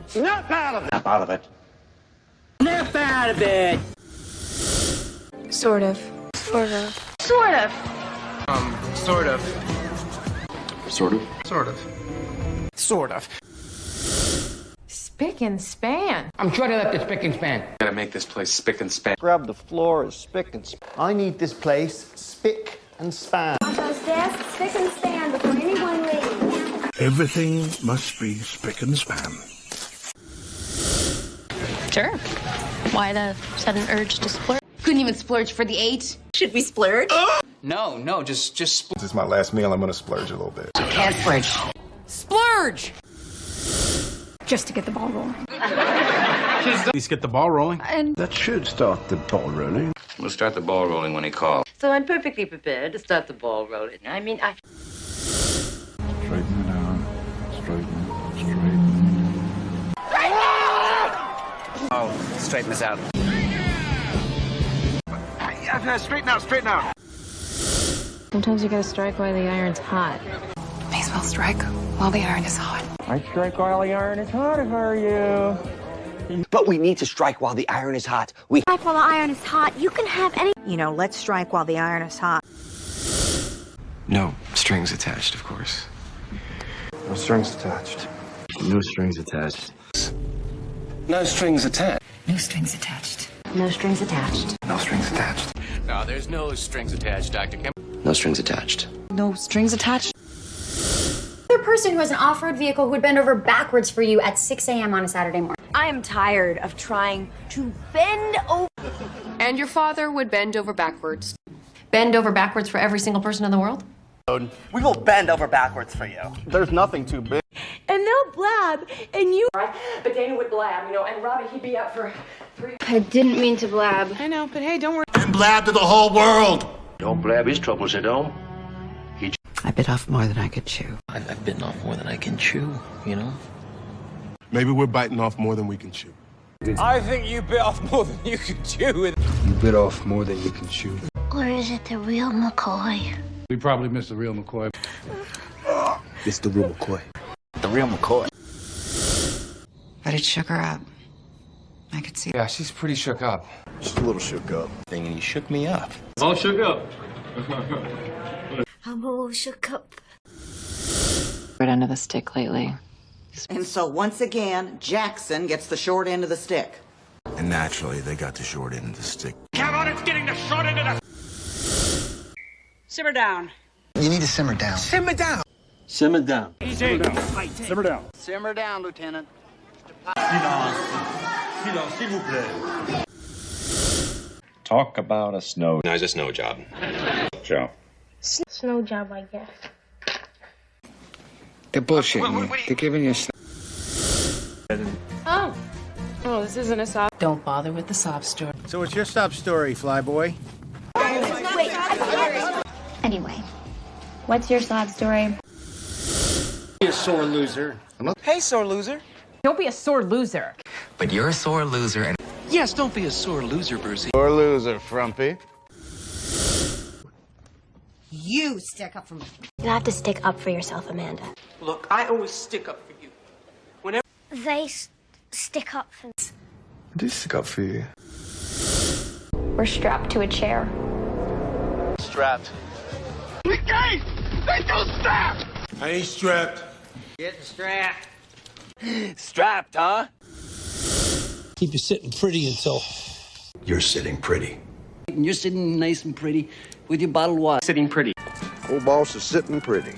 Snap out of it. Snap out of it. Snap out of it. Sort of. Sort of. Sort of. Sort of. Sort of. Sort of. Sort of. Spick and span. I'm trying to let this spick and span. gotta make this place spick and span. Grab the floor as spick and span. I need this place spick and span. On those desks, spick and span before anyone leaves. Everything must be spick and span. Sure. Why the sudden urge to splurge? Couldn't even splurge for the 8. Should we splurge? No, just This is my last meal. I'm gonna splurge a little bit. Can't splurge. Splurge! Just to get the ball rolling. At least get the ball rolling. And That should start the ball rolling. We'll start the ball rolling when he calls. so I'm perfectly prepared to start the ball rolling. I mean, Straighten it out. Straighten. straighten this out. Straighten out, straighten out. Sometimes you gotta strike while the iron's hot. May as well strike while the iron is hot. I strike while the iron is hot if I were you. But we need to strike while the iron is hot. We Strike while the iron is hot. You can have any. You know, let's strike while the iron is hot. No strings attached, of course. No strings attached. No strings attached. No strings attached. No strings attached. No strings attached. No strings attached. No, there's no strings attached, Dr. Kim. No strings attached. No strings attached. Another person who has an off-road vehicle who would bend over backwards for you at 6 a.m. on a Saturday morning. I am tired of trying to bend over. And your father would bend over backwards. Bend over backwards for every single person in the world? We will bend over backwards for you. There's nothing too big. And they'll blab, and you. But Dana would blab, you know, and Robbie, he'd be out for 3. I didn't mean to blab. I know, but hey, don't worry. And blab to the whole world. Don't blab his troubles at home. I bit off more than I could chew. I've bitten off more than I can chew, you know? Maybe we're biting off more than we can chew. I think you bit off more than you could chew. You bit off more than you can chew. Or is it the real McCoy? We probably missed the real McCoy. It's the real McCoy. The real McCoy. But it shook her up. I could see. Yeah, she's pretty shook up. Just a little shook up. And he shook me up. All shook up. I'm all shook up. Right under the stick lately. And so once again, Jackson gets the short end of the stick. And naturally, they got the short end of the stick. Come on, it's getting the short end of the... Simmer down. You need to simmer down. Simmer down. Simmer down. Easy. Simmer down. Simmer down, Lieutenant. Talk about a snow. Nice a snow job. Joe. Snow job, I guess. They're bullshitting you. They're giving you Oh, this isn't a sob. Don't bother with the sob story. So what's your sob story, flyboy? Anyway, what's your sob story? You're a sore loser. Hey, sore loser. Don't be a sore loser. But you're a sore loser and... Yes, don't be a sore loser, Brucey. Sore loser, Frumpy. You stick up for me. You have to stick up for yourself, Amanda. Look, I always stick up for you. Whenever... They stick up for me. I do stick up for you. We're strapped to a chair. Strapped. We can't! They don't strap! I ain't strapped. Getting strapped. Strapped, huh? Keep you sitting pretty until... You're sitting pretty. And you're sitting nice and pretty with your bottled water. Sitting pretty. Old boss is sitting pretty.